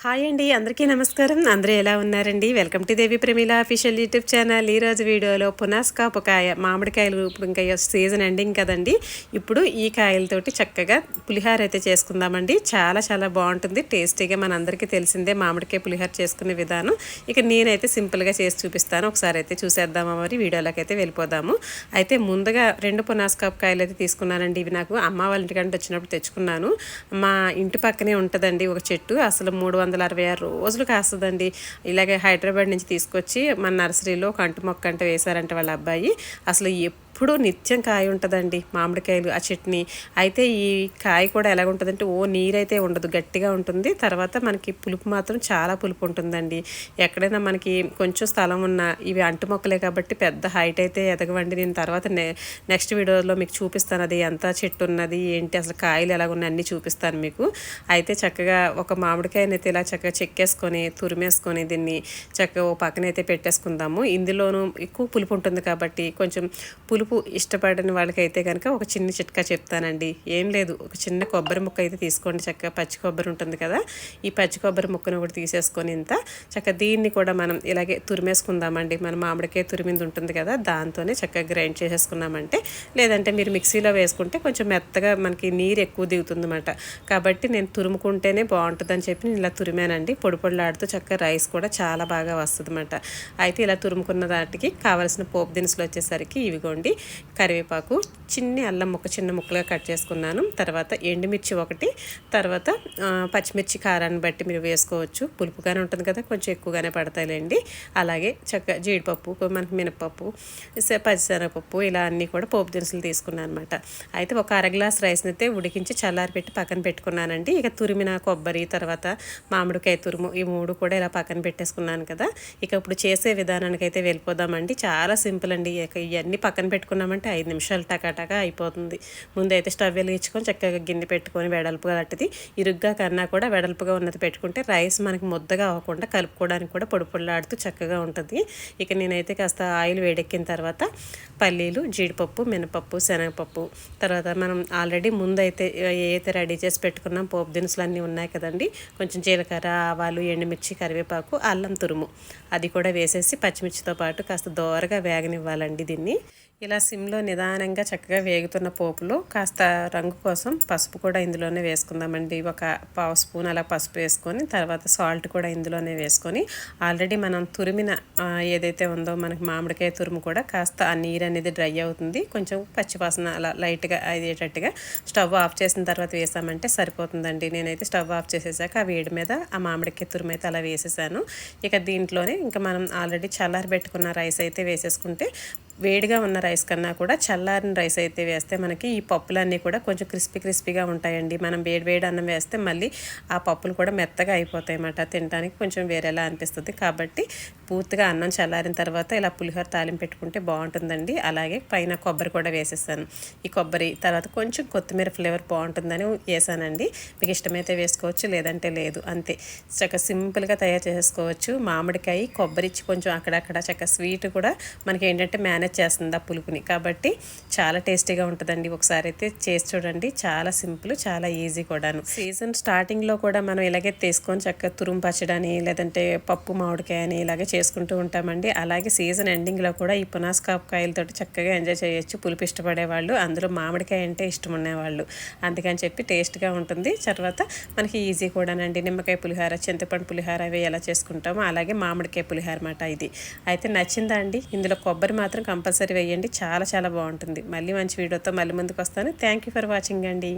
Hi అండి, అందరికీ నమస్కారం. అందరూ ఎలా ఉన్నారండి? Welcome to Devi Pramila official YouTube channel. ఈరోజు వీడియోలో పునాసకాపకాయ మామిడికాయలు ఇప్పుడు ఇంకా సీజన్ ఎండింగ్ కదండి. ఇప్పుడు ఈ కాయలతోటి చక్కగా పులిహార అయితే చేసుకుందామండి. చాలా చాలా బాగుంటుంది, టేస్టీగా. మనందరికీ తెలిసిందే మామిడికాయ పులిహార చేసుకునే విధానం. ఇక నేనైతే సింపుల్గా చేసి చూపిస్తాను. ఒకసారి అయితే చూసేద్దామా, మరి వీడియోలోకి అయితే వెళ్ళిపోదాము. అయితే ముందుగా 2 పునాసకాపకాయలు అయితే తీసుకున్నానండి. ఇవి నాకు అమ్మ వాళ్ళ ఇంటికంటే వచ్చినప్పుడు తెచ్చుకున్నాను. మా ఇంటి పక్కనే ఉంటుందండి ఒక చెట్టు. అసలు 366 రోజులు కాస్తుందండి. ఇలాగే హైదరాబాద్ నుంచి తీసుకొచ్చి మన నర్సరీలో ఒక అంటు మొక్క అంటే వేశారంటే వాళ్ళ అబ్బాయి. అసలు ఎప్పుడూ నిత్యం కాయ ఉంటుందండి మామిడికాయలు ఆ చట్నీ. అయితే ఈ కాయ కూడా ఎలాగుంటుందంటే నీరైతే ఉండదు, గట్టిగా ఉంటుంది. తర్వాత మనకి పులుపు మాత్రం చాలా పులుపు ఉంటుందండి. ఎక్కడైనా మనకి కొంచెం స్థలం ఉన్న ఇవి అంటు మొక్కలే కాబట్టి పెద్ద హైట్ అయితే ఎదగవండి. నేను తర్వాత నెక్స్ట్ వీడియోలో మీకు చూపిస్తాను అది ఎంత చెట్టు ఉన్నది ఏంటి, అసలు కాయలు ఎలాగున్నాయి అన్నీ చూపిస్తాను మీకు. అయితే చక్కగా ఒక మామిడికాయని అయితే ఇలా చక్కగా చెక్కేసుకొని తురిమేసుకొని దీన్ని చక్కగా ఓ పక్కనైతే పెట్టేసుకుందాము. ఇందులోనూ ఎక్కువ పులుపు ఉంటుంది కాబట్టి కొంచెం పులుపు ఇష్టపడని వాళ్ళకైతే కనుక ఒక చిన్న చిట్కా చెప్తానండి. ఏం లేదు, ఒక చిన్న కొబ్బరి ముక్క అయితే తీసుకోండి. చక్కగా పచ్చి కొబ్బరి ఉంటుంది కదా, ఈ పచ్చి కొబ్బరి ముక్కను కూడా తీసేసుకొని ఇంత చక్కగా దీన్ని కూడా మనం ఇలాగే తురిమేసుకుందామండి. మన మామిడికాయ తురిమింది ఉంటుంది కదా, దాంతోనే చక్కగా గ్రైండ్ చేసేసుకున్నామంటే, లేదంటే మీరు మిక్సీలో వేసుకుంటే కొంచెం మెత్తగా మనకి నీరు ఎక్కువ దిగుతుందన్నమాట. కాబట్టి నేను తురుముకుంటేనే బాగుంటుందని చెప్పి నేను ఇలా తురిమానండి. పొడి పొడిలాడుతూ చక్కగా రైస్ కూడా చాలా బాగా వస్తుంది అన్నమాట. అయితే ఇలా తురుముకున్న దాటికి కావాల్సిన పోపు దినుసులు వచ్చేసరికి ఇవిగోండి, కరివేపాకు, అల్లం ముక్క చిన్న ముక్కలుగా కట్ చేసుకున్నాను. తర్వాత ఎండుమిర్చి ఒకటి, తర్వాత పచ్చిమిర్చి కారాన్ని బట్టి మీరు వేసుకోవచ్చు. పులుపుగానే ఉంటుంది కదా, కొంచెం ఎక్కువగానే పడతాయిలేండి. అలాగే చక్కగా జీడిపప్పు, మనకి మినపప్పు, పచ్చిశనగపప్పు, ఇలా అన్నీ కూడా పోపు దినుసులు తీసుకున్నాను అనమాట. అయితే ఒక అర గ్లాస్ రైస్ని అయితే ఉడికించి చల్లారి పెట్టి పక్కన పెట్టుకున్నానండి. ఇక తురిమిన కొబ్బరి, తర్వాత మామిడికాయ తురుము, ఈ 3 కూడా ఇలా పక్కన పెట్టేసుకున్నాను కదా. ఇక ఇప్పుడు చేసే విధానానికి అయితే వెళ్ళిపోదామండి. చాలా సింపుల్ అండి. ఇక ఇవన్నీ పక్కన పెట్టుకున్నామంటే 5 నిమిషాలు టకాటకా అయిపోతుంది. ముందైతే స్టవ్ వెలిగించుకొని చక్కగా గిన్నె పెట్టుకొని వెడల్పుగా అట్టది ఇరుగ్గా కన్నా కూడా వెడల్పుగా ఉన్నది పెట్టుకుంటే రైస్ మనకి ముద్దగా అవ్వకుండా కలుపుకోవడానికి కూడా పొడి పొడిలాడుతూ చక్కగా ఉంటుంది. ఇక నేనైతే కాస్త ఆయిల్ వేడెక్కిన తర్వాత పల్లీలు, జీడిపప్పు, మినపప్పు, శనగపప్పు, తర్వాత మనం ఆల్రెడీ ముందైతే ఏదైతే రెడీ చేసి పెట్టుకున్నాం పోపు దినుసులు అన్నీ ఉన్నాయి కదండి. కొంచెం జీలకర్ర, ఆవాలు, ఎండుమిర్చి, కరివేపాకు, అల్లం తురుము అది కూడా వేసేసి పచ్చిమిర్చితో పాటు కాస్త దోరగా వేగనివ్వాలండి. దీన్ని ఇలా సిమ్లో నిదానంగా చక్కగా వేగుతున్న పోపులో కాస్త రంగు కోసం పసుపు కూడా ఇందులోనే వేసుకుందామండి. ఒక పావు స్పూన్ అలా పసుపు వేసుకొని, తర్వాత సాల్ట్ కూడా ఇందులోనే వేసుకొని, ఆల్రెడీ మనం తురిమిన ఏదైతే ఉందో మనకి మామిడికాయ తురుము కూడా కాస్త ఆ నీరు అనేది డ్రై అవుతుంది. కొంచెం పచ్చివాసన అలా లైట్గా అయ్యేటట్టుగా స్టవ్ ఆఫ్ చేసిన తర్వాత వేసామంటే సరిపోతుందండి. నేనైతే స్టవ్ ఆఫ్ చేసేసాక ఆ వేడి మీద ఆ మామిడికాయ తురుము అయితే అలా వేసేసాను. ఇక దీంట్లోనే ఇంకా మనం ఆల్రెడీ చల్లారి పెట్టుకున్న రైస్ అయితే వేసేసుకుంటే, వేడిగా ఉన్న రైస్ కన్నా కూడా చల్లారిన రైస్ అయితే వేస్తే మనకి ఈ పప్పులన్నీ కూడా కొంచెం క్రిస్పీగా ఉంటాయండి. మనం వేడి అన్నం వేస్తే మళ్ళీ ఆ పప్పులు కూడా మెత్తగా అయిపోతాయి అన్నమాట. తినడానికి కొంచెం వేరేలా అనిపిస్తుంది. కాబట్టి పూర్తిగా అన్నం చల్లారిన తర్వాత ఇలా పులిహోర తాలింపు పెట్టుకుంటే బాగుంటుందండి. అలాగే పైన కొబ్బరి కూడా వేసేసాను. ఈ కొబ్బరి తర్వాత కొంచెం కొత్తిమీర ఫ్లేవర్ బాగుంటుందని వేసానండి. మీకు ఇష్టమైతే వేసుకోవచ్చు, లేదంటే లేదు, అంతే. చక్కగా సింపుల్గా తయారు చేసుకోవచ్చు. మామిడికాయ కొబ్బరి ఇచ్చి కొంచెం అక్కడక్కడ చక్కగా స్వీట్ కూడా మనకి ఏంటంటే మేనేజ్ చేస్తుంది ఆ పులుపుని. కాబట్టి చాలా టేస్టీగా ఉంటుందండి. ఒకసారి అయితే చేసి చూడండి. చాలా సింపుల్, చాలా ఈజీ కూడాను. సీజన్ స్టార్టింగ్లో కూడా మనం ఇలాగే తీసుకొని చక్కగా తురుము పచ్చడని, లేదంటే పప్పు మామిడికాయ అని ఇలాగే చేసుకుంటూ ఉంటామండి. అలాగే సీజన్ ఎండింగ్లో కూడా ఈ పునాసకాయలతో చక్కగా ఎంజాయ్ చేయొచ్చు పులుపు ఇష్టపడేవాళ్ళు, అందులో మామిడికాయ అంటే ఇష్టం ఉండేవాళ్ళు. అందుకని చెప్పి టేస్ట్గా ఉంటుంది. తర్వాత మనకి ఈజీ కూడానండి. నిమ్మకాయ పులిహార, చింతపండు పులిహార అవి ఎలా చేసుకుంటామో అలాగే మామిడికాయ పులిహార మాట ఇది. అయితే నచ్చిందా అండి? ఇందులో కొబ్బరి మాత్రం కంపల్సరీ వేయండి. చాలా చాలా బాగుంటుంది. మళ్ళీ మంచి వీడియోతో మళ్ళీ ముందుకు వస్తాను. థ్యాంక్ యూ ఫర్ వాచింగ్ అండి.